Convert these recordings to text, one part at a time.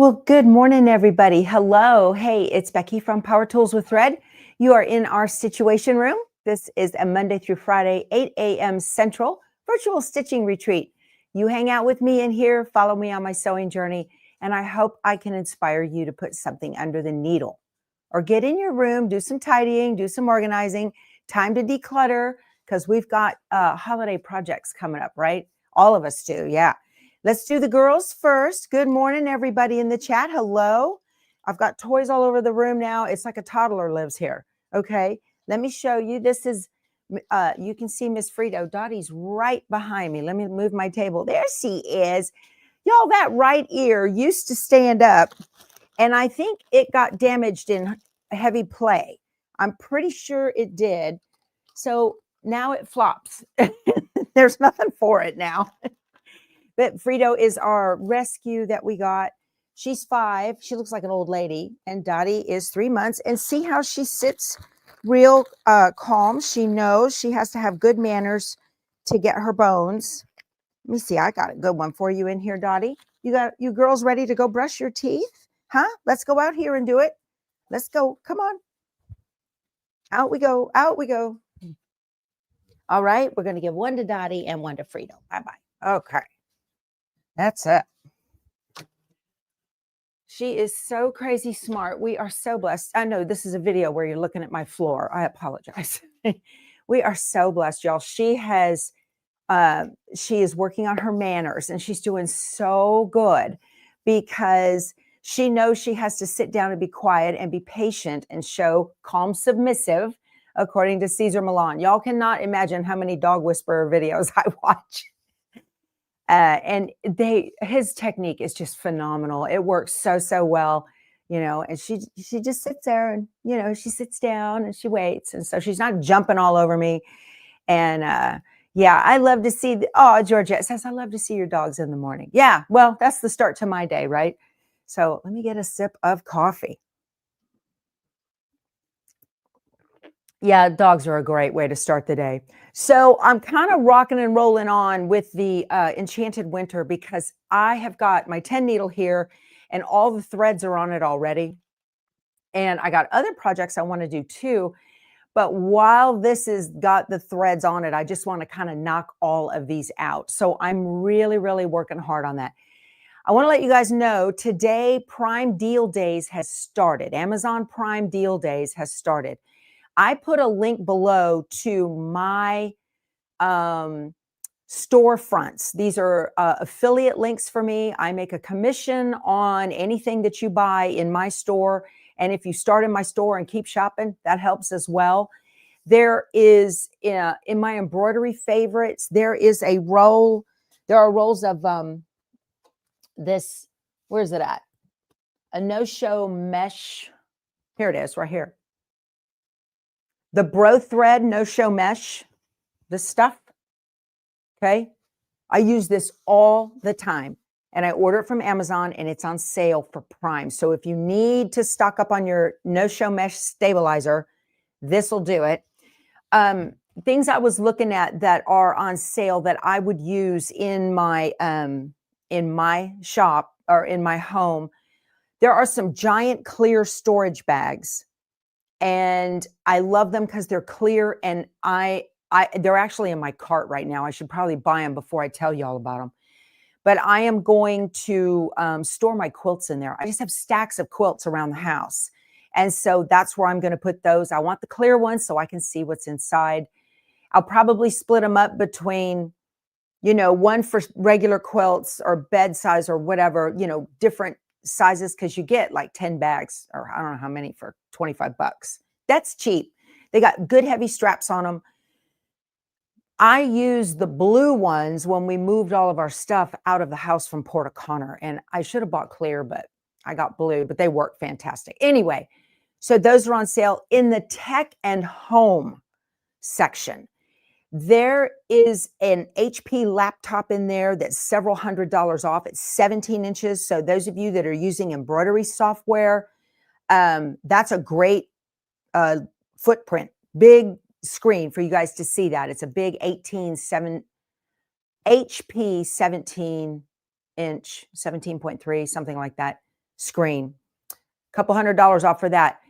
Well, good morning, everybody. Hello. Hey, it's Becky from Power Tools with Thread. You are in our Stitchuation room. This is a Monday through Friday, 8 a.m. Central virtual stitching retreat. You hang out with me in here, follow me on my sewing journey, and I hope I can inspire you to put something under the needle or get in your room, do some tidying, do some organizing, time to declutter because we've got holiday projects coming up, right? All of us do. Yeah. Let's do the girls first. Good morning, everybody in the chat. Hello. I've got toys all over the room now. It's like a toddler lives here. Okay. Let me show you. This is, you can see Miss Frito. Dottie's right behind me. Let me move my table. There she is. Y'all, that right ear used to stand up, and I think it got damaged in heavy play. I'm pretty sure it did. So now it flops. There's nothing for it now. But Frito is our rescue that we got. She's 5. She looks like an old lady. And Dottie is 3 months. And see how she sits real calm. She knows she has to have good manners to get her bones. Let me see. I got a good one for you in here, Dottie. You girls ready to go brush your teeth? Huh? Let's go out here and do it. Let's go. Come on. Out we go. Out we go. All right. We're going to give one to Dottie and one to Frito. Bye-bye. Okay. That's it. She is so crazy smart. We are so blessed. I know this is a video where you're looking at my floor. I apologize. We are so blessed, y'all. She is working on her manners, and she's doing so good because she knows she has to sit down and be quiet and be patient and show calm submissive, according to Cesar Millan. Y'all cannot imagine how many dog whisperer videos I watch. And his technique is just phenomenal. It works so well, and she just sits there and, she sits down and she waits. And so she's not jumping all over me. And yeah, I love to see, Georgette says, I love to see your dogs in the morning. Yeah, well, that's the start to my day, right? So let me get a sip of coffee. Yeah, dogs are a great way to start the day. So I'm kind of rocking and rolling on with the Enchanted Winter because I have got my 10 needle here and all the threads are on it already. And I got other projects I want to do too. But while this has got the threads on it, I just want to kind of knock all of these out. So I'm really working hard on that. I want to let you guys know today Prime Deal Days has started. Amazon Prime Deal Days has started. I put a link below to my storefronts. These are affiliate links for me. I make a commission on anything that you buy in my store. And if you start in my store and keep shopping, that helps as well. There is, in my embroidery favorites, there is a roll. There are rolls of this, where is it at? A no-show mesh. Here it is, right here. The Bro Thread no-show mesh, this stuff, okay? I use this all the time, and I order it from Amazon, and it's on sale for Prime. So if you need to stock up on your no-show mesh stabilizer, this will do it. Things I was looking at that are on sale that I would use in my shop or in my home, there are some giant clear storage bags. And I love them because they're clear, and they're actually in my cart right now. I should probably buy them before I tell you all about them. But I am going to store my quilts in there. I just have stacks of quilts around the house. And so that's where I'm going to put those. I want the clear ones so I can see what's inside. I'll probably split them up between, one for regular quilts or bed size or whatever, different sizes, because you get like 10 bags or I don't know how many for $25. That's cheap. They got good heavy straps on them. I used the blue ones when we moved all of our stuff out of the house from Port O'Connor, and I should have bought clear, but I got blue, but they work fantastic. Anyway, so those are on sale. In the tech and home section, there is an HP laptop in there that's several $100s off. It's 17 inches. So those of you that are using embroidery software, that's a great footprint, big screen for you guys to see that. It's a big HP 17 inch, 17.3, something like that screen. Couple $100 off for that.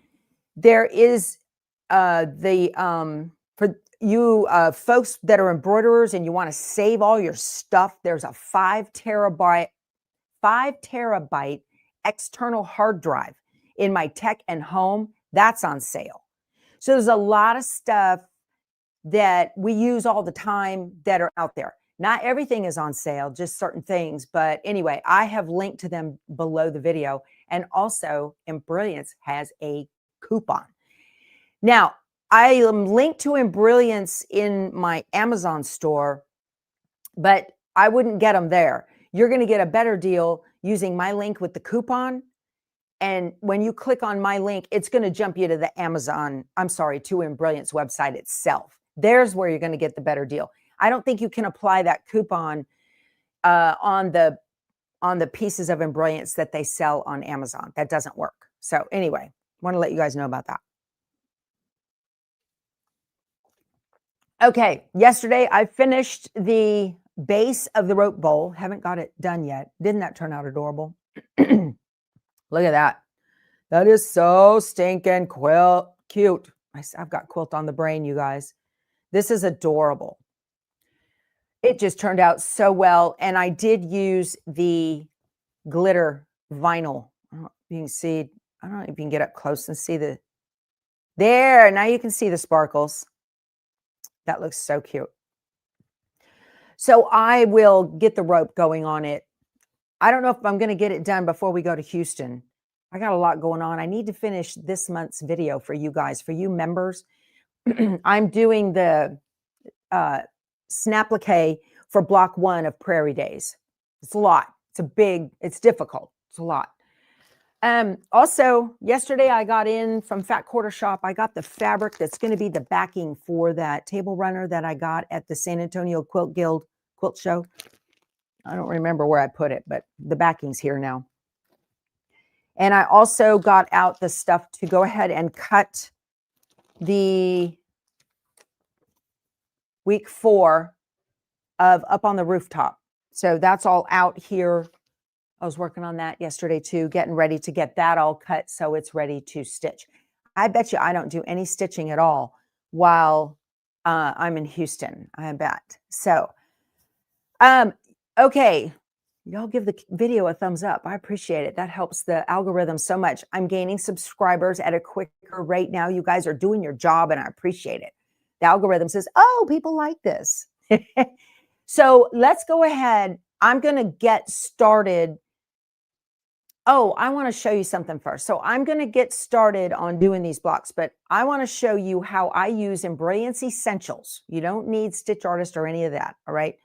There is for you folks that are embroiderers and you want to save all your stuff, there's a 5 terabyte external hard drive in my tech and home. That's on sale. So there's a lot of stuff that we use all the time that are out there. Not everything is on sale, just certain things. But anyway, I have linked to them below the video. And also, Embrilliance has a coupon. Now, I am linked to Embrilliance in my Amazon store, but I wouldn't get them there. You're going to get a better deal using my link with the coupon. And when you click on my link, it's going to jump you to the to Embrilliance website itself. There's where you're going to get the better deal. I don't think you can apply that coupon on the pieces of Embrilliance that they sell on Amazon. That doesn't work. So anyway, want to let you guys know about that. Okay, yesterday I finished the base of the rope bowl. Haven't got it done yet. Didn't that turn out adorable? Look at that. That is so stinking cute. I've got quilt on the brain, you guys. This is adorable. It just turned out so well. And I did use the glitter vinyl. I don't know if you can see. I don't know if you can get up close and see there. Now you can see the sparkles. That looks so cute. So I will get the rope going on it. I don't know if I'm going to get it done before we go to Houston. I got a lot going on. I need to finish this month's video for you guys, for you members. I'm doing the snapplique for block 1 of Prairie Days. It's a lot. It's difficult. It's a lot. Also, yesterday I got in from Fat Quarter Shop. I got the fabric that's going to be the backing for that table runner that I got at the San Antonio Quilt Guild quilt show. I don't remember where I put it, but the backing's here now. And I also got out the stuff to go ahead and cut the week 4 of Up on the Rooftop. So that's all out here. I was working on that yesterday too, getting ready to get that all cut so it's ready to stitch. I bet you I don't do any stitching at all while I'm in Houston, I bet. So, okay. Y'all give the video a thumbs up. I appreciate it. That helps the algorithm so much. I'm gaining subscribers at a quicker rate now. You guys are doing your job and I appreciate it. The algorithm says, oh, people like this. So let's go ahead. I'm going to get started. Oh, I want to show you something first. So I'm going to get started on doing these blocks, but I want to show you how I use Embrilliance Essentials. You don't need Stitch Artist or any of that. All right.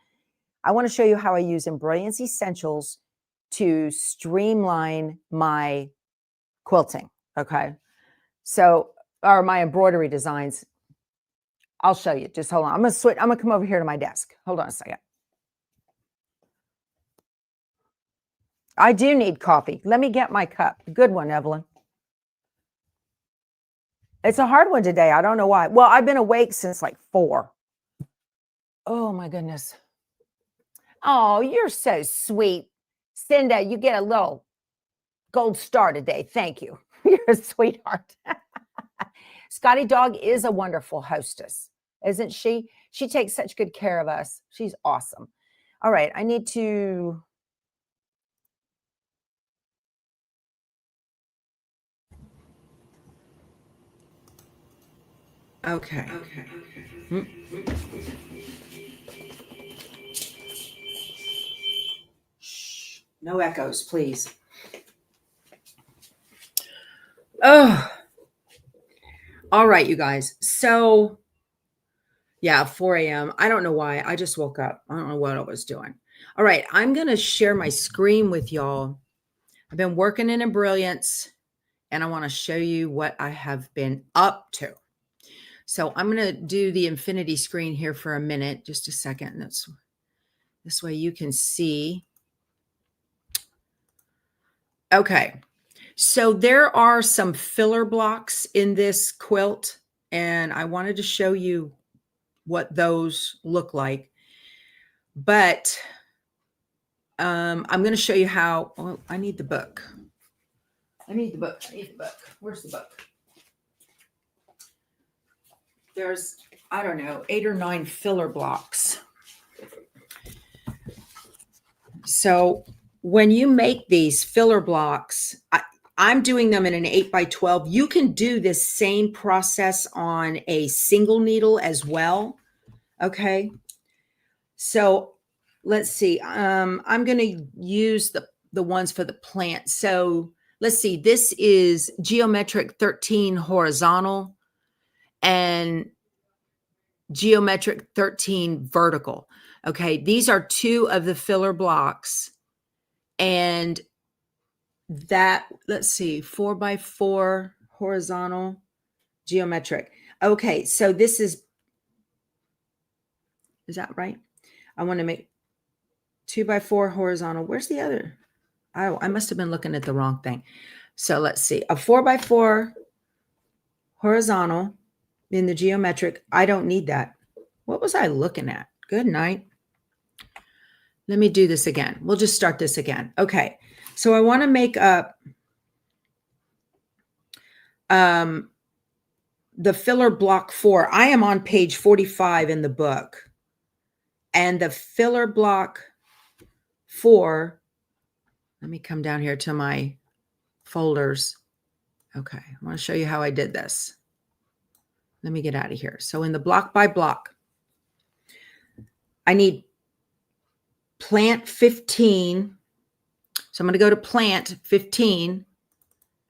I want to show you how I use Embrilliance Essentials to streamline my quilting. Okay. So, or my embroidery designs. I'll show you. Just hold on. I'm going to switch. I'm going to come over here to my desk. Hold on a second. I do need coffee. Let me get my cup. Good one, Evelyn. It's a hard one today. I don't know why. Well, I've been awake since like 4. Oh my goodness. Oh, you're so sweet. Cinda, you get a little gold star today. Thank you. You're a sweetheart. Scotty Dog is a wonderful hostess, isn't she? She takes such good care of us. She's awesome. All right. I need to... Okay. Shh. No echoes, please. Oh. All right, you guys. So, yeah, 4 a.m. I don't know why. I just woke up. I don't know what I was doing. All right. I'm going to share my screen with y'all. I've been working in Embrilliance, and I want to show you what I have been up to. So I'm going to do the infinity screen here for a minute, just a second. That's this way you can see. Okay. So there are some filler blocks in this quilt, and I wanted to show you what those look like. But I'm going to show you how. Well, I need the book. I need the book. Where's the book? There's, I don't know, 8 or 9 filler blocks. So when you make these filler blocks, I'm doing them in an 8x12. You can do this same process on a single needle as well. Okay. So let's see. I'm going to use the ones for the plant. So let's see. This is geometric 13 horizontal and geometric 13 vertical. Okay. These are 2 of the filler blocks. And that, let's see, 4x4 horizontal geometric. Okay. So this is that right? I want to make 2x4 horizontal. Where's the other? I must have been looking at the wrong thing. So let's see, a 4x4 horizontal in the geometric. I don't need that. What was I looking at? Good night. Let me do this again. We'll just start this again. Okay. So I want to make up the filler block 4. I am on page 45 in the book. And the filler block 4, let me come down here to my folders. Okay, I want to show you how I did this. Let me get out of here. So in the block by block, I need plant 15. So I'm going to go to plant 15.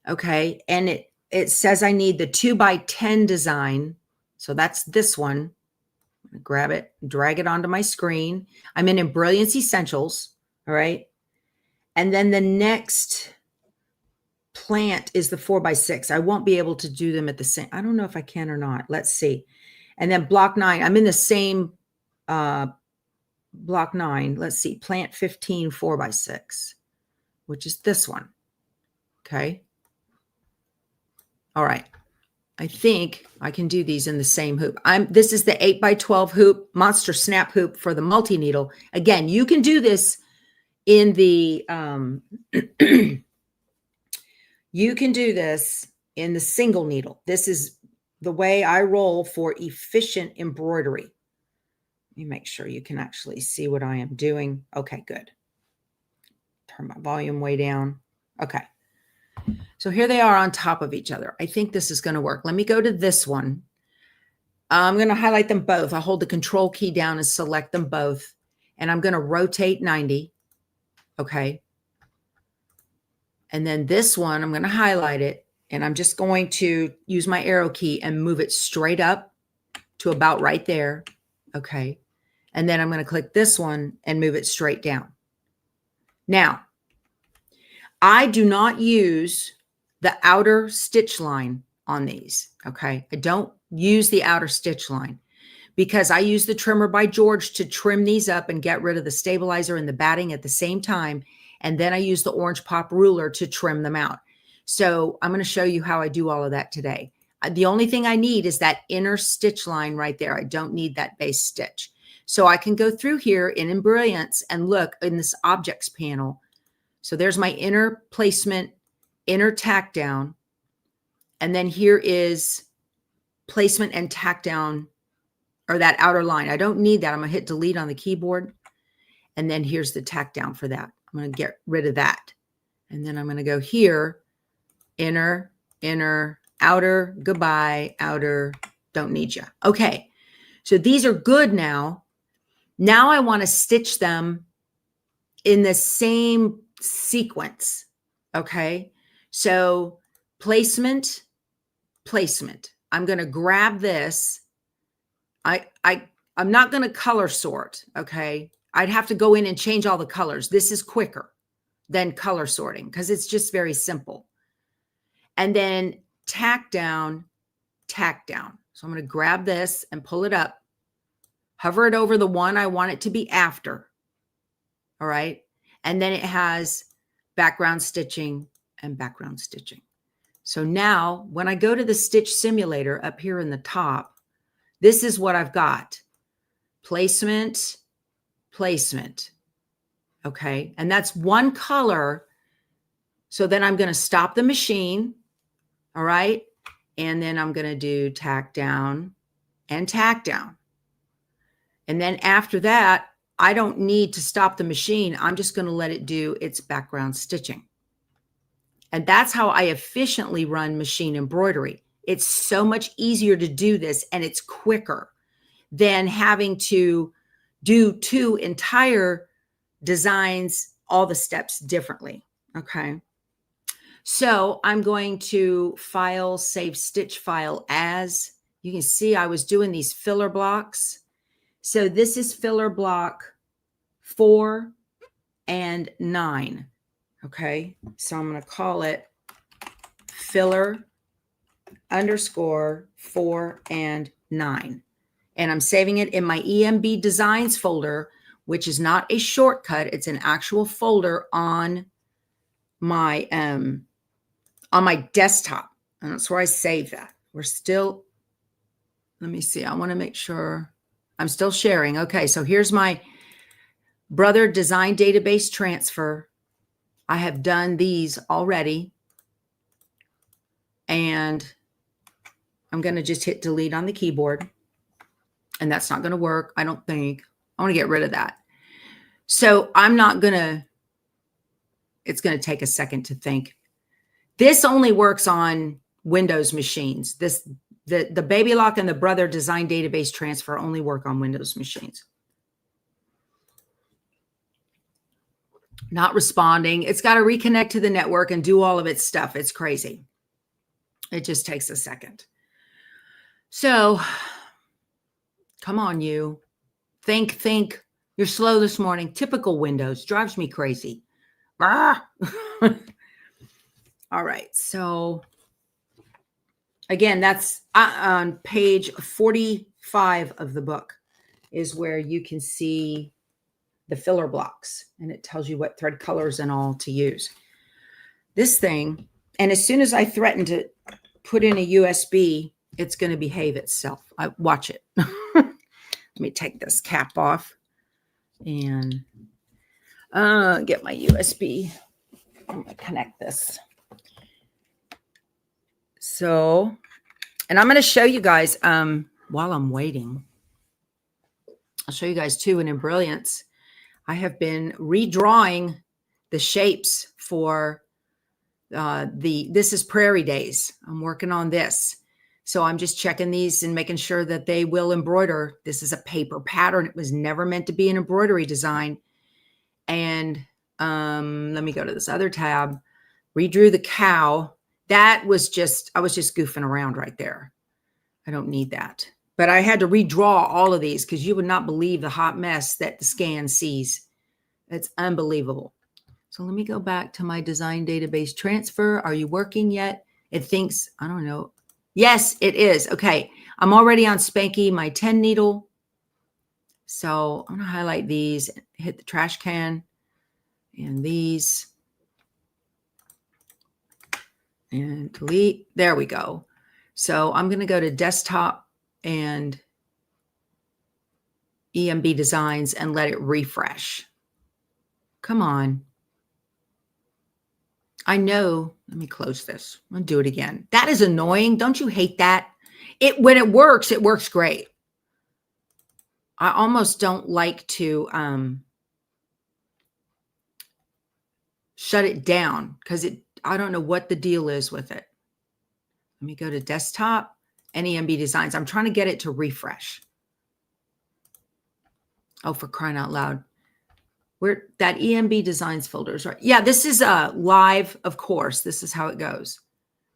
Okay, and it says I need the 2x10 design. So that's this one. I'm going to grab it, drag it onto my screen. I'm in Embrilliance Essentials. All right. And then the next plant is the 4x6. I won't be able to do them at the same. I don't know if I can or not. Let's see. And then block 9. I'm in the same block 9. Let's see. Plant 15 4x6, which is this one. Okay. All right. I think I can do these in the same hoop. This is the 8x12 hoop, monster snap hoop for the multi-needle. Again, you can do this in the you can do this in the single needle. This is the way I roll for efficient embroidery. Let me make sure you can actually see what I am doing. Okay, good. Turn my volume way down. Okay. So here they are on top of each other. I think this is going to work. Let me go to this one. I'm going to highlight them both. I'll hold the control key down and select them both. And I'm going to rotate 90. Okay. And then this one, I'm going to highlight it. And I'm just going to use my arrow key and move it straight up to about right there. Okay. And then I'm going to click this one and move it straight down. Now, I do not use the outer stitch line on these. Okay. I don't use the outer stitch line because I use the trimmer by George to trim these up and get rid of the stabilizer and the batting at the same time. And then I use the orange pop ruler to trim them out. So I'm going to show you how I do all of that today. The only thing I need is that inner stitch line right there. I don't need that base stitch. So I can go through here in Embrilliance and look in this objects panel. So there's my inner placement, inner tack down. And then here is placement and tack down, or that outer line. I don't need that. I'm going to hit delete on the keyboard. And then here's the tack down for that. I'm going to get rid of that. And then I'm going to go here, inner, inner, outer, goodbye, outer, don't need you. Okay. So these are good now. Now I want to stitch them in the same sequence. Okay. So placement, placement. I'm going to grab this. I'm not going to color sort. Okay. I'd have to go in and change all the colors. This is quicker than color sorting because it's just very simple. And then tack down, tack down. So I'm going to grab this and pull it up, hover it over the one I want it to be after. All right. And then it has background stitching and background stitching. So now when I go to the stitch simulator up here in the top, this is what I've got. Placement, placement. Okay. And that's one color. So then I'm going to stop the machine. All right. And then I'm going to do tack down and tack down. And then after that, I don't need to stop the machine. I'm just going to let it do its background stitching. And that's how I efficiently run machine embroidery. It's so much easier to do this, and it's quicker than having to do 2 entire designs, all the steps differently. Okay. So I'm going to file, save stitch file as. You can see I was doing these filler blocks. So this is filler block 4 and 9. Okay. So I'm going to call it filler _ 4 and 9. And I'm saving it in my EMB designs folder, which is not a shortcut. It's an actual folder on my desktop. And that's where I save that. We're still, let me see. I want to make sure I'm still sharing. Okay. So here's my Brother design database transfer. I have done these already. And I'm going to just hit delete on the keyboard. And that's not going to work, I don't think. I want to get rid of that. So I'm not going to, it's going to take a second to think. This only works on Windows machines. The Baby Lock and the Brother design database transfer only work on Windows machines. Not responding. It's got to reconnect to the network and do all of its stuff. It's crazy. It just takes a second. So come on, you. Think. You're slow this morning. Typical Windows. Drives me crazy. Ah! All right. So again, that's on page 45 of the book is where you can see the filler blocks. And it tells you what thread colors and all to use. This thing, and as soon as I threaten to put in a USB, it's going to behave itself. Watch it. Let me take this cap off and get my USB. I'm going to connect this. So, and I'm going to show you guys while I'm waiting. I'll show you guys too in Embrilliance. I have been redrawing the shapes for this is Prairie Days. I'm working on this. So I'm just checking these and making sure that they will embroider. This is a paper pattern. It was never meant to be an embroidery design. And let me go to this other tab. Redrew the cow. That was just, I was just goofing around right there. I don't need that. But I had to redraw all of these because you would not believe the hot mess that the scan sees. It's unbelievable. So let me go back to my design database transfer. Are you working yet? It thinks, I don't know. Yes, it is. Okay. I'm already on Spanky, my 10 needle. So I'm going to highlight these, hit the trash can and these and delete. There we go. So I'm going to go to desktop and EMB designs and let it refresh. Come on. I know. Let me close this. I'll do it again. That is annoying. Don't you hate that? When it works great. I almost don't like to shut it down because I don't know what the deal is with it. Let me go to desktop and EMB designs. I'm trying to get it to refresh. Oh, for crying out loud. Where that EMB designs folder is right. Yeah, this is live, of course. This is how it goes.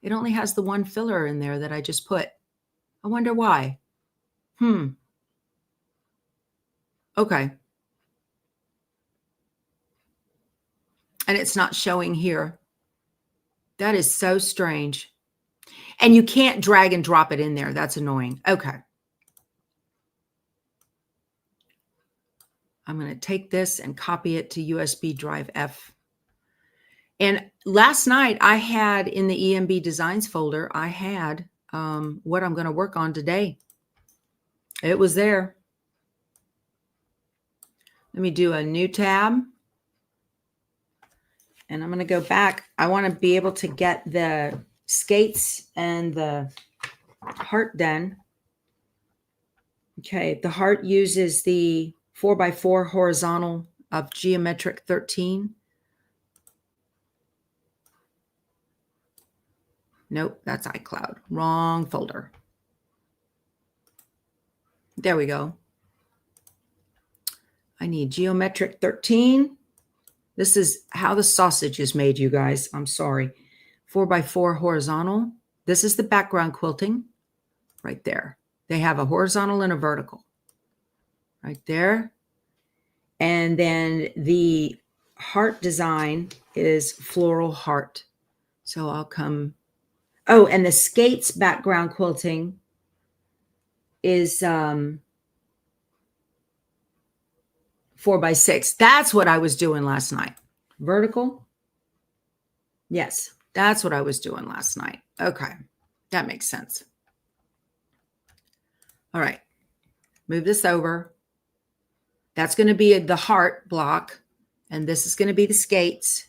It only has the one filler in there that I just put. I wonder why. Okay. And it's not showing here. That is so strange. And you can't drag and drop it in there. That's annoying. Okay. I'm going to take this and copy it to USB drive F. And last night I had in the EMB designs folder, I had what I'm going to work on today. It was there. Let me do a new tab. And I'm going to go back. I want to be able to get the skates and the heart done. Okay, the heart uses the 4x4 horizontal of geometric 13. Nope, that's iCloud. Wrong folder. There we go. I need geometric 13. This is how the sausage is made, you guys. I'm sorry. 4x4 horizontal. This is the background quilting right there. They have a horizontal and a vertical right there. And then the heart design is floral heart. So I'll come. Oh, and the skates background quilting is 4x6. That's what I was doing last night. Vertical. Yes, that's what I was doing last night. Okay, that makes sense. All right, move this over. That's going to be the heart block, and this is going to be the skates.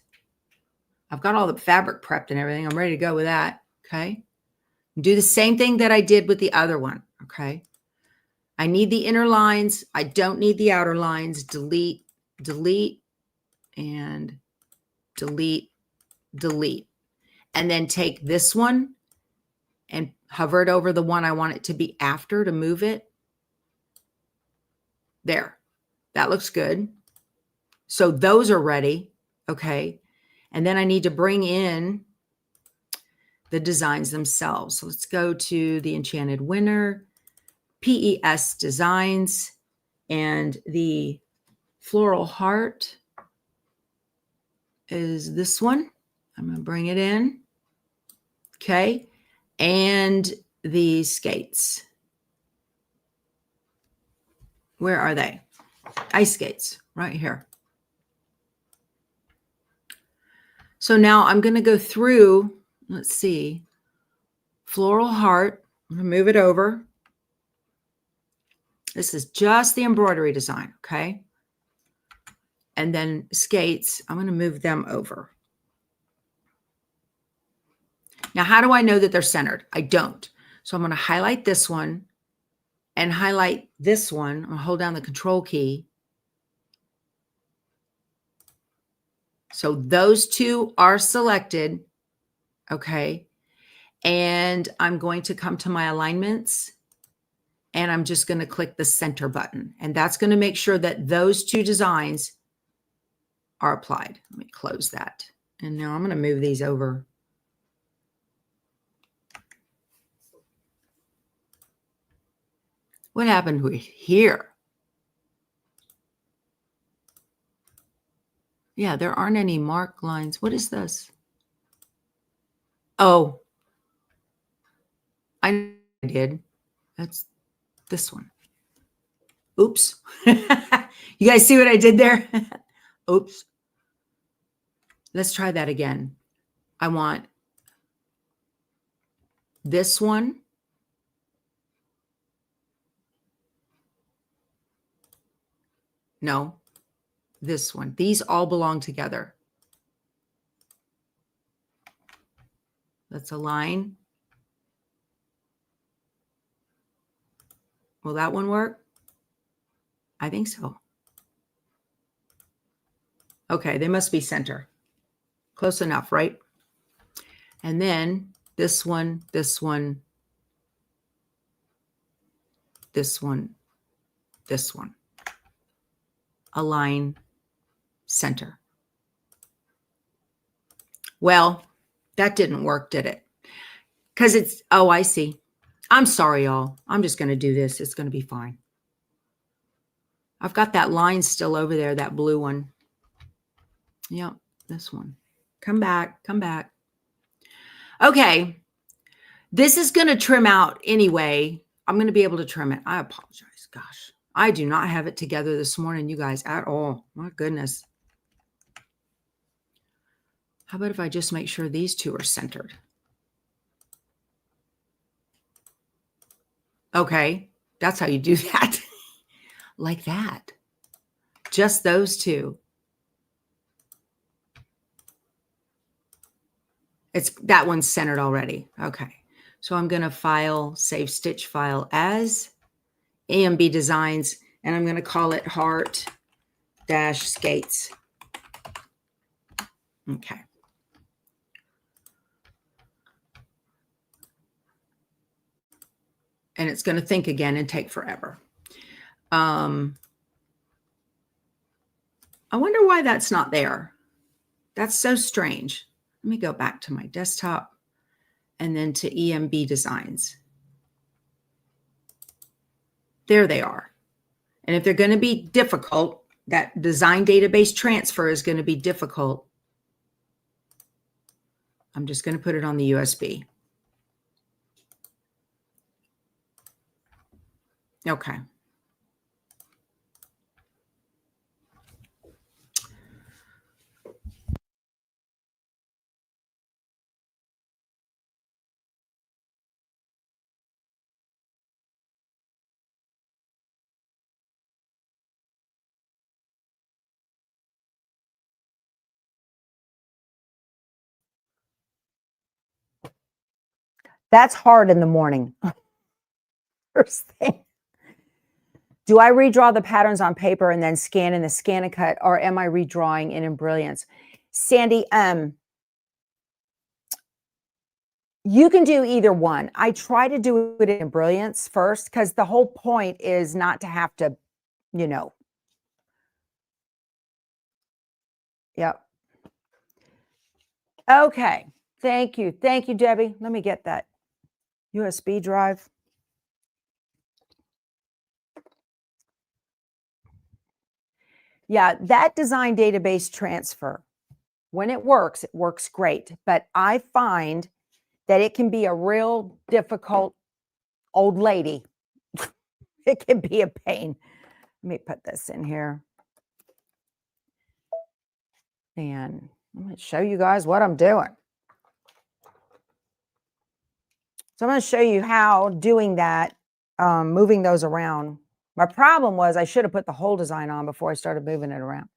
I've got all the fabric prepped and everything. I'm ready to go with that. Okay, do the same thing that I did with the other one. Okay, I need the inner lines. I don't need the outer lines. Delete, delete, and delete, delete. And then take this one and hover it over the one I want it to be after to move it. There. That looks good. So those are ready. Okay. And then I need to bring in the designs themselves. So let's go to the Enchanted Winter, PES Designs, and the Floral Heart is this one. I'm going to bring it in. Okay. And the skates. Where are they? Ice skates right here. So now I'm going to go through, let's see, Floral Heart. I'm going to move it over. This is just the embroidery design, okay? And then skates, I'm going to move them over. Now, how do I know that they're centered? I don't. So I'm going to highlight this one and highlight this one. I'm going to hold down the control key. So those two are selected, okay? And I'm going to come to my alignments and I'm just going to click the center button. And that's going to make sure that those two designs are applied. Let me close that. And now I'm going to move these over. What happened with here? Yeah, there aren't any mark lines. What is this? Oh, I did. That's this one. Oops. You guys see what I did there? Oops. Let's try that again. I want this one. No, this one. These all belong together. Let's align. Will that one work? I think so. Okay, they must be center. Close enough, right? And then this one, this one, this one, this one. Align, center. Well, that didn't work, did it? Because it's, oh, I see. I'm sorry, y'all. I'm just going to do this. It's going to be fine. I've got that line still over there, that blue one. Yep, this one. Come back, come back. Okay, this is going to trim out anyway. I'm going to be able to trim it. I apologize. Gosh, I do not have it together this morning, you guys, at all. My goodness. How about if I just make sure these two are centered? Okay, that's how you do that. Like that. Just those two. that one's centered already. Okay. So I'm going to file, save stitch file as EMB Designs, and I'm going to call it Heart Dash Skates. Okay. And it's going to think again and take forever. I wonder why that's not there. That's so strange. Let me go back to my desktop and then to EMB Designs. There they are. And if they're going to be difficult, that design database transfer is going to be difficult. I'm just going to put it on the USB. Okay. That's hard in the morning. First thing. Do I redraw the patterns on paper and then scan in the Scan-A-Cut, or am I redrawing in Embrilliance? Sandy, you can do either one. I try to do it in Embrilliance first because the whole point is not to have to, you know. Yep. Okay. Thank you. Thank you, Debbie. Let me get that USB drive. Yeah, that design database transfer, when it works great. But I find that it can be a real difficult old lady. It can be a pain. Let me put this in here. And I'm going to show you guys what I'm doing. So I'm going to show you how doing that, moving those around. My problem was I should have put the whole design on before I started moving it around.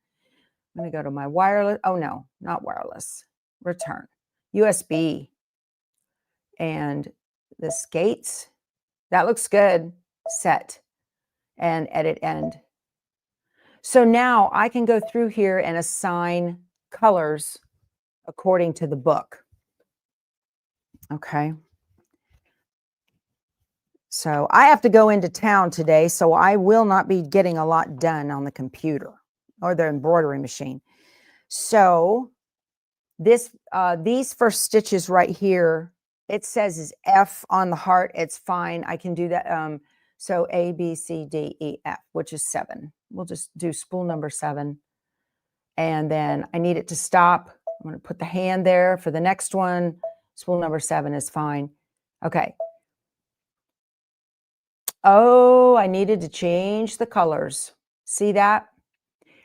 I'm going to go to my wireless. Oh, no, not wireless. Return. USB. And the skates. That looks good. Set. And edit end. So now I can go through here and assign colors according to the book. Okay. So I have to go into town today, so I will not be getting a lot done on the computer or the embroidery machine. So this, these first stitches right here, it says is F on the heart. It's fine. I can do that. So A, B, C, D, E, F, which is 7. We'll just do spool number 7. And then I need it to stop. I'm going to put the hand there for the next one. Spool number 7 is fine. Okay. Oh, I needed to change the colors. See that?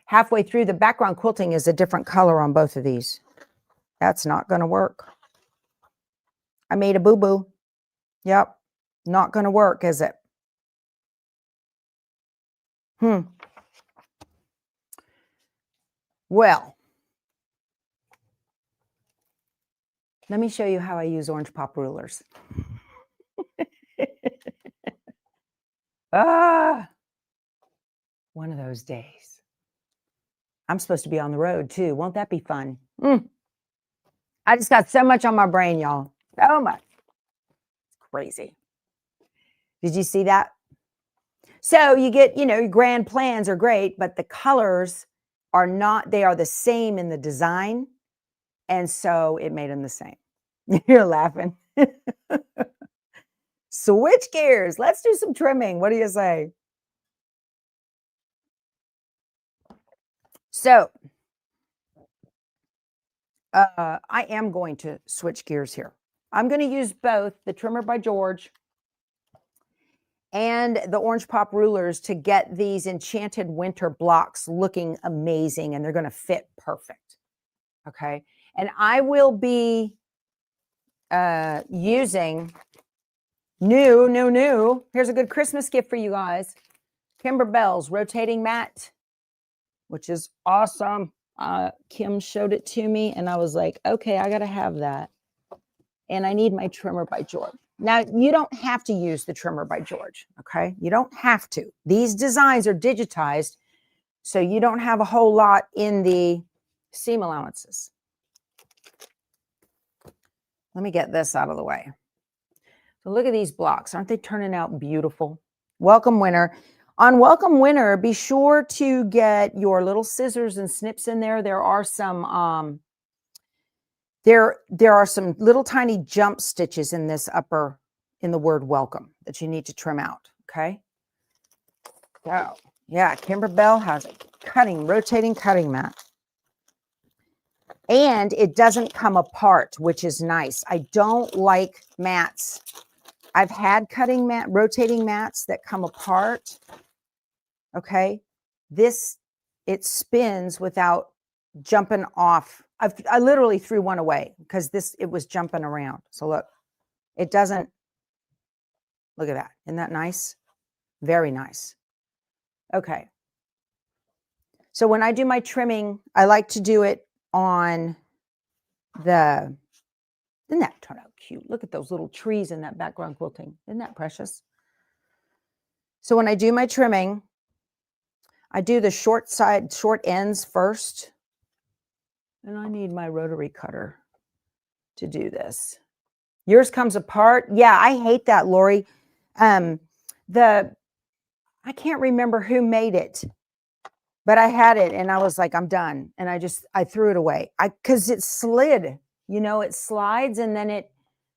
Halfway through, the background quilting is a different color on both of these. That's not going to work. I made a boo-boo. Yep. Not going to work, is it? Well, let me show you how I use orange pop rulers. One of those days. I'm supposed to be on the road too. Won't that be fun? I just got so much on my brain, y'all. So much. It's crazy. Did you see that? So you get, you know, grand plans are great, but the colors are not, they are the same in the design. And so it made them the same. You're laughing. Switch gears. Let's do some trimming. What do you say? So I am going to switch gears here. I'm going to use both the Trimmer by George and the orange pop rulers to get these enchanted winter blocks looking amazing, and they're going to fit perfect. Okay. And I will be using new. Here's a good Christmas gift for you guys. Kimber Bell's rotating mat, which is awesome. Kim showed it to me and I was like, okay, I got to have that. and I need my trimmer by George. Now, you don't have to use the trimmer by George, okay? You don't have to. These designs are digitized, so you don't have a whole lot in the seam allowances. Let me get this out of the way. So look at these blocks. Aren't they turning out beautiful? Welcome winner. On welcome winner, be sure to get your little scissors and snips in there. There are some there are some little tiny jump stitches in this in the word welcome that you need to trim out. Okay. So yeah, Kimber Bell has a rotating cutting mat. And it doesn't come apart, which is nice. I don't like mats. I've had rotating mats that come apart. Okay. It spins without jumping off. I literally threw one away because it was jumping around. So look, it doesn't, look at that. Isn't that nice? Very nice. Okay. So when I do my trimming, I like to do it on didn't that turn out cute? Look at those little trees in that background quilting. Isn't that precious? So when I do my trimming, I do the short ends first. And I need my rotary cutter to do this. Yours comes apart. Yeah, I hate that, Lori. I can't remember who made it, but I had it and I was like, I'm done. And I threw it away. Because it slid, it slides and then it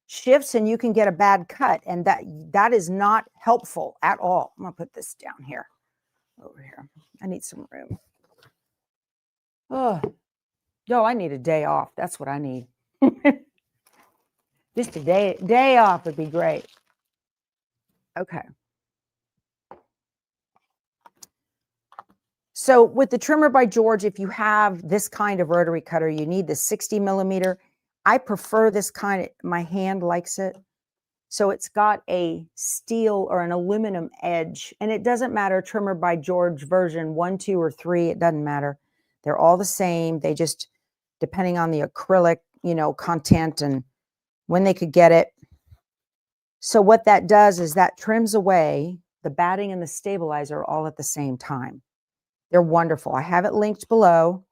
shifts and you can get a bad cut. And that is not helpful at all. I'm gonna put this down here, over here. I need some room. Oh, I need a day off. That's what I need. Just a day off would be great. Okay. So with the trimmer by George, if you have this kind of rotary cutter, you need the 60 millimeter. I prefer this kind. My hand likes it. So it's got a steel or an aluminum edge, and it doesn't matter, trimmer by George version 1, 2, or 3, it doesn't matter. They're all the same. They just, depending on the acrylic, content and when they could get it. So what that does is that trims away the batting and the stabilizer all at the same time. They're wonderful. I have it linked below.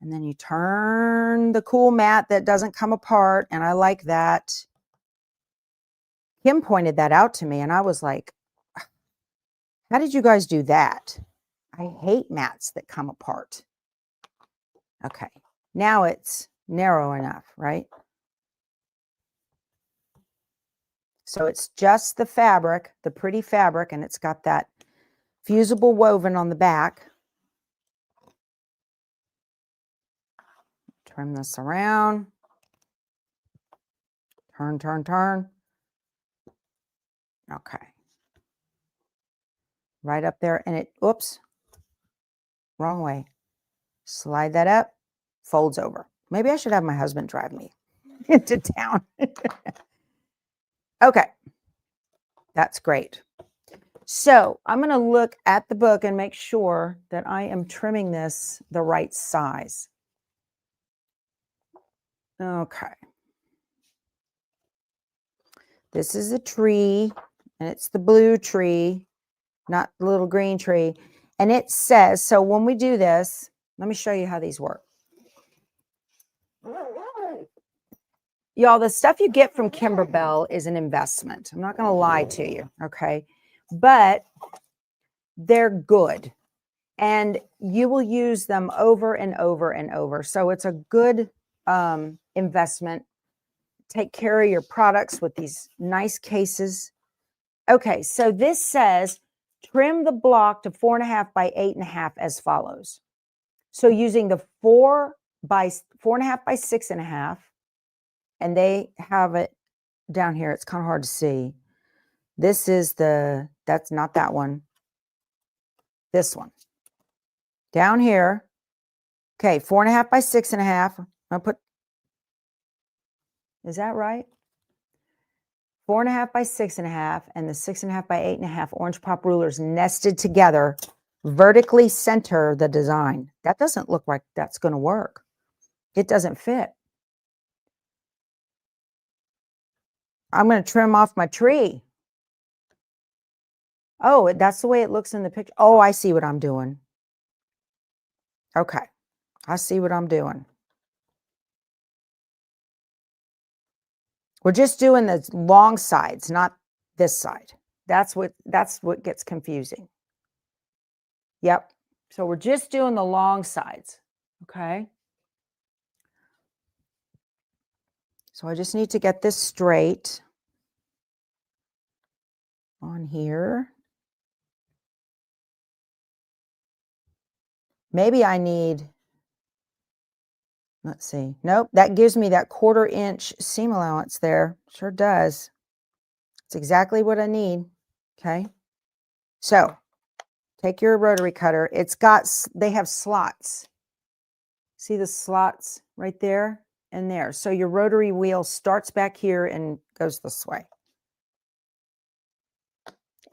And then you turn the cool mat that doesn't come apart, and I like that. Kim pointed that out to me, and I was like, how did you guys do that? I hate mats that come apart. Okay, now it's narrow enough, right? So it's just the fabric, the pretty fabric, and it's got that fusible woven on the back. Turn this around. Turn, turn, turn. Okay. Right up there, and oops, wrong way. Slide that up, folds over. Maybe I should have my husband drive me into town. Okay, that's great. So I'm going to look at the book and make sure that I am trimming this the right size. Okay. This is a tree, and it's the blue tree, not the little green tree. And it says, so when we do this, let me show you how these work. Y'all, the stuff you get from Kimber Bell is an investment. I'm not going to lie to you, okay? But they're good, and you will use them over and over and over. So it's a good investment. Take care of your products with these nice cases. Okay, so this says trim the block to 4.5 by 8.5 as follows. So using the 4.5 by 6.5, and they have it down here. It's kind of hard to see. This is that's not that one. This one. Down here. Okay, 4.5 by 6.5. I'll put, is that right? 4.5 by 6.5 and the 6.5 by 8.5 orange pop rulers nested together, vertically center the design. That doesn't look like that's going to work. It doesn't fit. I'm going to trim off my tree. Oh, that's the way it looks in the picture. Oh, I see what I'm doing. Okay. I see what I'm doing. We're just doing the long sides, not this side. That's what gets confusing. Yep. So we're just doing the long sides. Okay. So I just need to get this straight on here. Maybe I need, let's see. Nope, that gives me that 1/4 inch seam allowance there. Sure does. It's exactly what I need. Okay. So take your rotary cutter. They have slots. See the slots right there and there. So your rotary wheel starts back here and goes this way.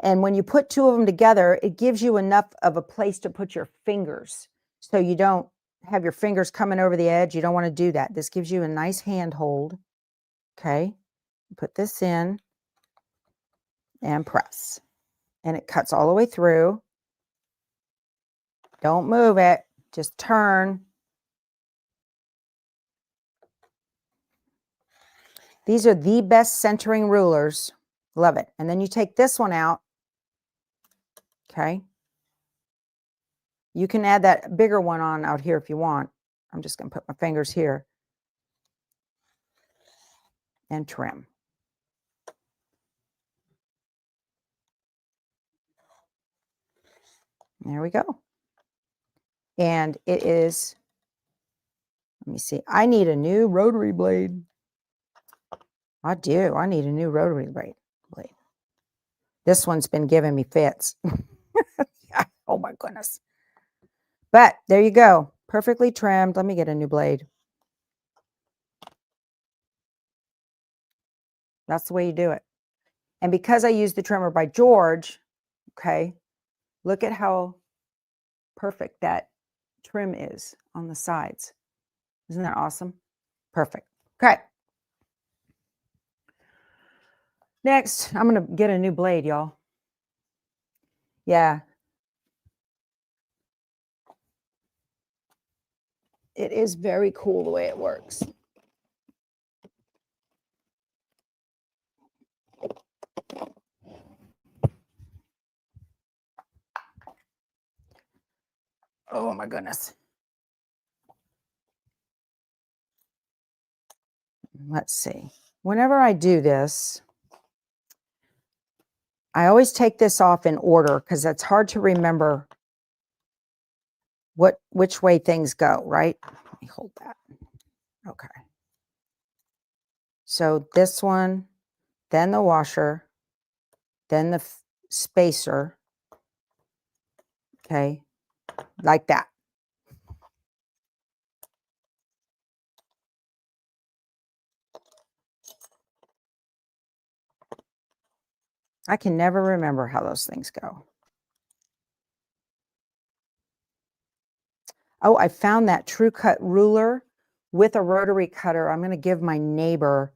And when you put 2 of them together, it gives you enough of a place to put your fingers. So you don't have your fingers coming over the edge. You don't want to do that. This gives you a nice handhold. Okay. Put this in and press. And it cuts all the way through. Don't move it. Just turn. These are the best centering rulers. Love it. And then you take this one out. Okay. You can add that bigger one on out here if you want. I'm just going to put my fingers here and trim. There we go. And it is, let me see. I need a new rotary blade. I do. I need a new rotary blade. This one's been giving me fits. Oh my goodness. But there you go. Perfectly trimmed. Let me get a new blade. That's the way you do it. And because I use the trimmer by George, okay, look at how perfect that trim is on the sides. Isn't that awesome? Perfect. Okay. Next, I'm going to get a new blade, y'all. Yeah. It is very cool the way it works. Oh my goodness. Let's see. Whenever I do this, I always take this off in order because it's hard to remember which way things go, right? Let me hold that. Okay. So this one, then the washer, then the spacer. Okay. Like that. I can never remember how those things go. Oh, I found that True Cut ruler with a rotary cutter. I'm going to give my neighbor.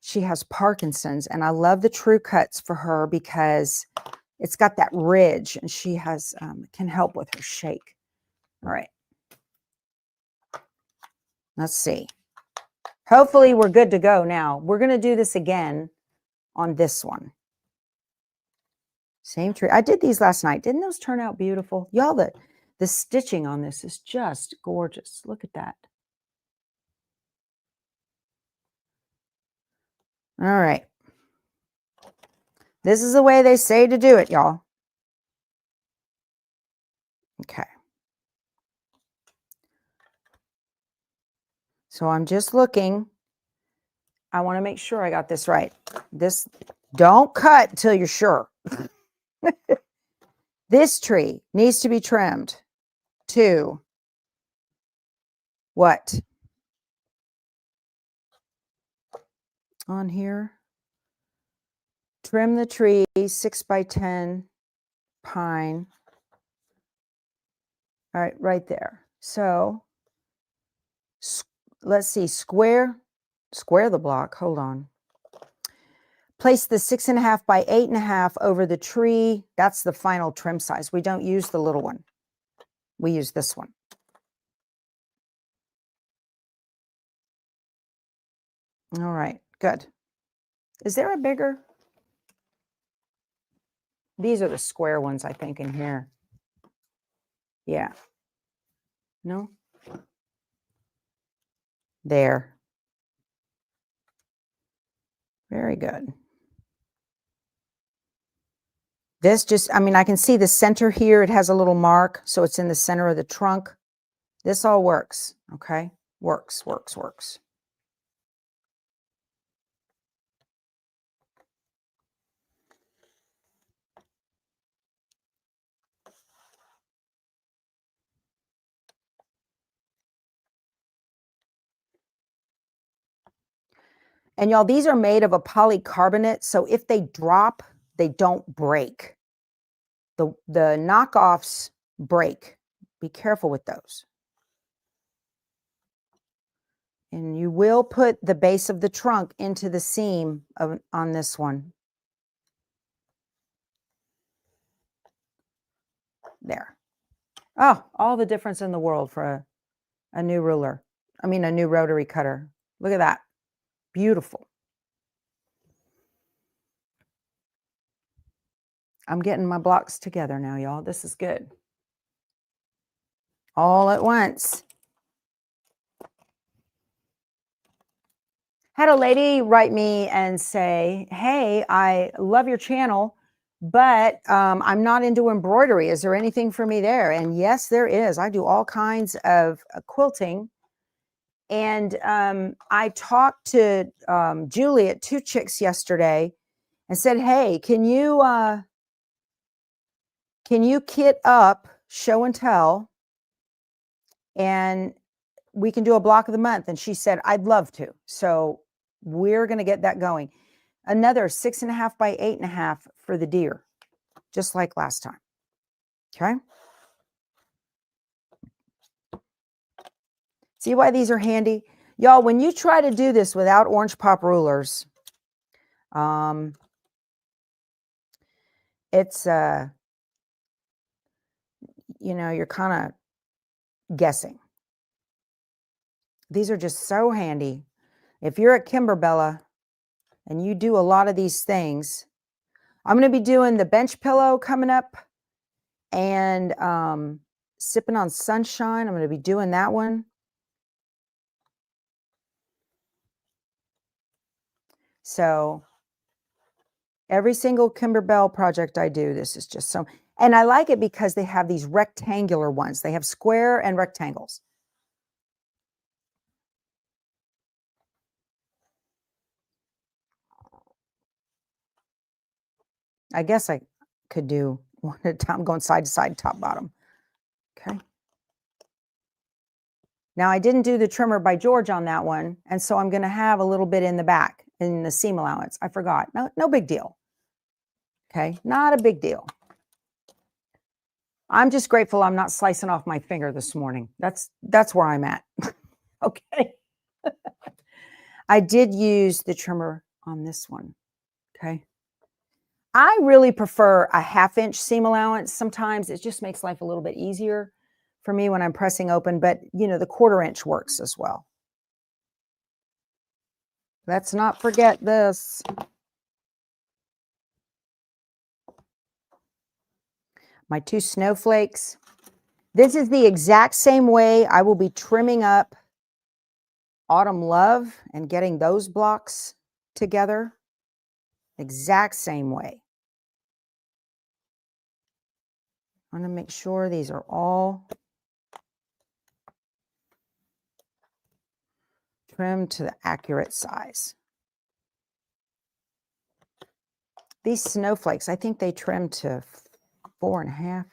She has Parkinson's, and I love the True Cuts for her because it's got that ridge, and she has can help with her shake. All right. Let's see. Hopefully we're good to go now. We're going to do this again on this one. Same tree. I did these last night. Didn't those turn out beautiful? Y'all, the stitching on this is just gorgeous. Look at that. All right. This is the way they say to do it, y'all. Okay. So I'm just looking. I want to make sure I got this right. This, don't cut until you're sure. This tree needs to be trimmed to what? On here. Trim the tree 6x10 pine. All right, right there. So let's see, square the block. Hold on. Place the 6.5 by 8.5 over the tree. That's the final trim size. We don't use the little one. We use this one. All right, good. Is there a bigger? These are the square ones, I think, in here. Yeah. No? There. Very good. This just, I mean, I can see the center here. It has a little mark, so it's in the center of the trunk. This all works, okay? Works, works, works. And y'all, these are made of a polycarbonate, so if they drop, they don't break. The knockoffs break. Be careful with those. And you will put the base of the trunk into the seam on this one. There. Oh, all the difference in the world for a new ruler. I mean, a new rotary cutter. Look at that. Beautiful. I'm getting my blocks together now, y'all. This is good. All at once. Had a lady write me and say, hey, I love your channel, but I'm not into embroidery. Is there anything for me there? And yes, there is. I do all kinds of quilting. And I talked to Julie at Two Chicks yesterday and said, hey, can you kit up show and tell, and we can do a block of the month? And she said, I'd love to. So we're going to get that going. Another 6.5 by 8.5 for the deer, just like last time. Okay. See why these are handy? Y'all, when you try to do this without orange pop rulers, it's, you know, you're kind of guessing. These are just so handy. If you're at Kimberbella and you do a lot of these things, I'm going to be doing the bench pillow coming up, and sipping on sunshine. I'm going to be doing that one. So every single Kimberbell project I do, this is just so, and I like it because they have these rectangular ones. They have square and rectangles. I guess I could do one at a time, going side to side, top, bottom. Okay. Now I didn't do the trimmer by George on that one, and so I'm going to have a little bit in the back in the seam allowance. I forgot. No big deal. Okay, not a big deal. I'm just grateful I'm not slicing off my finger this morning. That's where I'm at. Okay. I did use the trimmer on this one. Okay. I really prefer a 1/2 inch seam allowance. Sometimes it just makes life a little bit easier for me when I'm pressing open, but you know, the 1/4 inch works as well. Let's not forget this. My 2 snowflakes. This is the exact same way I will be trimming up Autumn Love and getting those blocks together. Exact same way. I want to make sure these are all trimmed to the accurate size. These snowflakes, I think they trimmed to 4.5.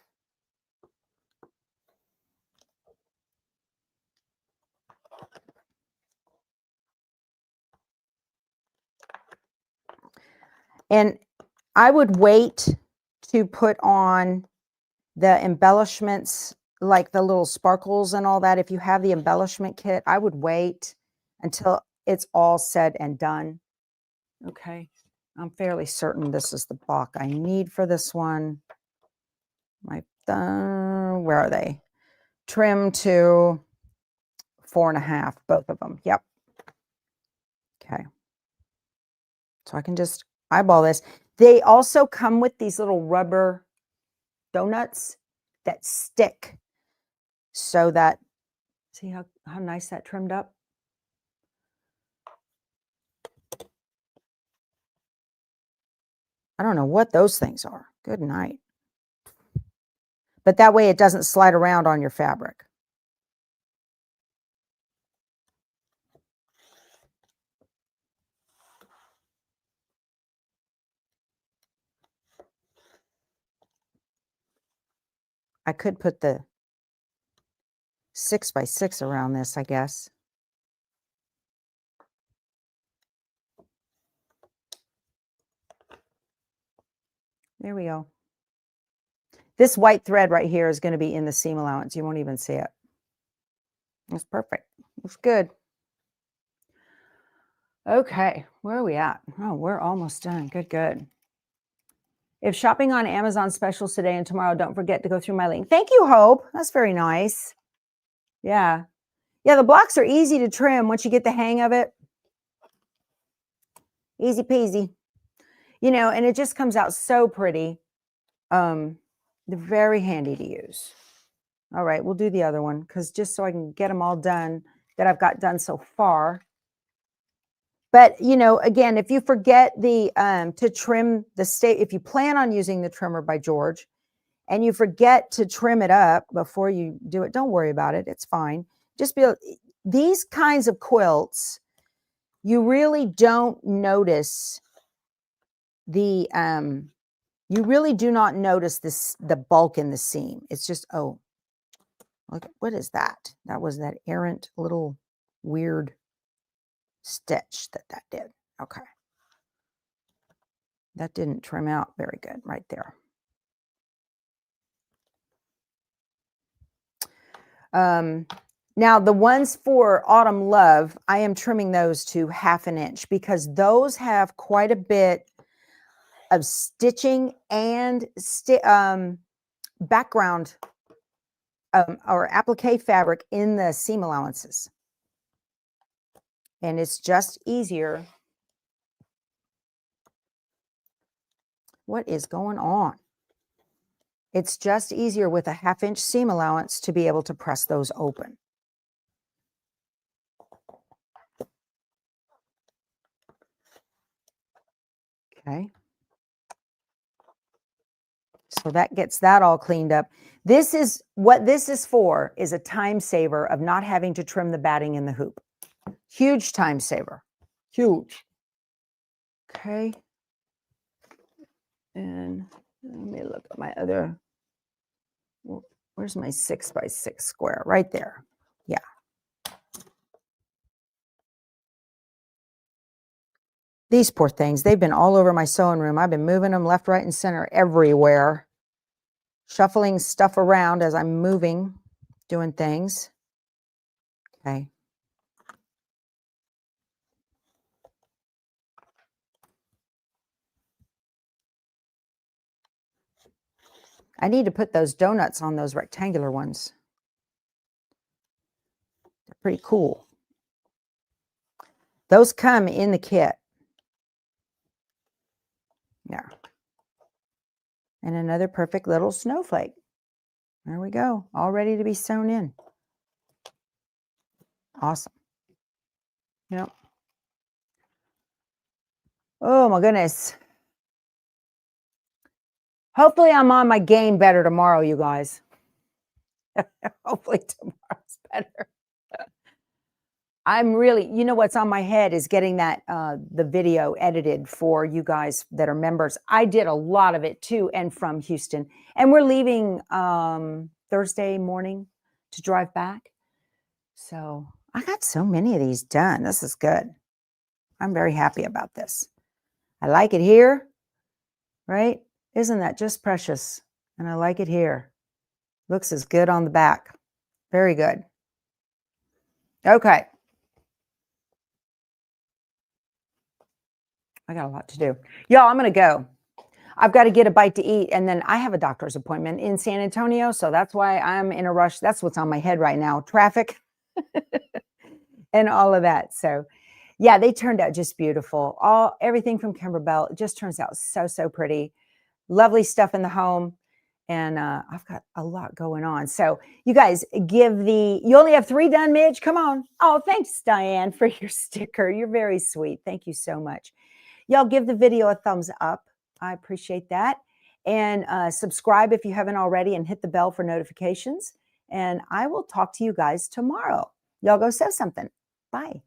And I would wait to put on the embellishments, like the little sparkles and all that. If you have the embellishment kit, I would wait until it's all said and done. Okay. I'm fairly certain this is the block I need for this one. Where are they? Trim to 4.5, both of them. Yep. Okay. So I can just eyeball this. They also come with these little rubber donuts that stick so that, see how nice that trimmed up? I don't know what those things are. Good night. But that way it doesn't slide around on your fabric. I could put the 6x6 around this, I guess. There we go. This white thread right here is going to be in the seam allowance. You won't even see it. That's perfect. Looks good. Okay, where are we at? Oh, we're almost done. Good, good. If shopping on Amazon specials today and tomorrow, don't forget to go through my link. Thank you, Hope. That's very nice. Yeah. Yeah, the blocks are easy to trim once you get the hang of it. Easy peasy. You know, and it just comes out so pretty. They're very handy to use. All right, we'll do the other one because just so I can get them all done that I've got done so far. But, you know, again, if you forget the to trim the if you plan on using the trimmer by George and you forget to trim it up before you do it, don't worry about it. It's fine. Just these kinds of quilts, you really don't notice the you really do not notice the bulk in the seam. It's just, oh, look, what is that? That was that errant little weird stitch that did. Okay. That didn't trim out very good right there. Now the ones for Autumn Love, I am trimming those to 1/2 inch because those have quite a bit of stitching and background or applique fabric in the seam allowances. And it's just easier. What is going on? It's just easier with a 1/2 inch seam allowance to be able to press those open. Okay. So that gets that all cleaned up. This is what this is for, is a time saver of not having to trim the batting in the hoop. Huge time saver. Huge. Okay. And let me look at my other, where's my 6x6 square? Right there. Yeah. These poor things, they've been all over my sewing room. I've been moving them left, right, and center everywhere. Shuffling stuff around as I'm moving, doing things. Okay. I need to put those donuts on those rectangular ones. They're pretty cool. Those come in the kit. Yeah. And another perfect little snowflake. There we go. All ready to be sewn in. Awesome. Yep. Oh my goodness. Hopefully I'm on my game better tomorrow, you guys. Hopefully tomorrow's better. I'm really, you know, what's on my head is getting that the video edited for you guys that are members. I did a lot of it to and from Houston, and we're leaving Thursday morning to drive back. So I got so many of these done. This is good. I'm very happy about this. I like it here, right? Isn't that just precious? And I like it here. Looks as good on the back. Very good. Okay. I got a lot to do. Y'all, I'm going to go. I've got to get a bite to eat. And then I have a doctor's appointment in San Antonio. So that's why I'm in a rush. That's what's on my head right now. Traffic and all of that. So yeah, they turned out just beautiful. Everything from Kimberbell, it just turns out so, so pretty. Lovely stuff in the home. And I've got a lot going on. So you guys you only have 3 done, Midge? Come on. Oh, thanks, Diane, for your sticker. You're very sweet. Thank you so much. Y'all give the video a thumbs up. I appreciate that. And subscribe if you haven't already and hit the bell for notifications. And I will talk to you guys tomorrow. Y'all go sew something. Bye.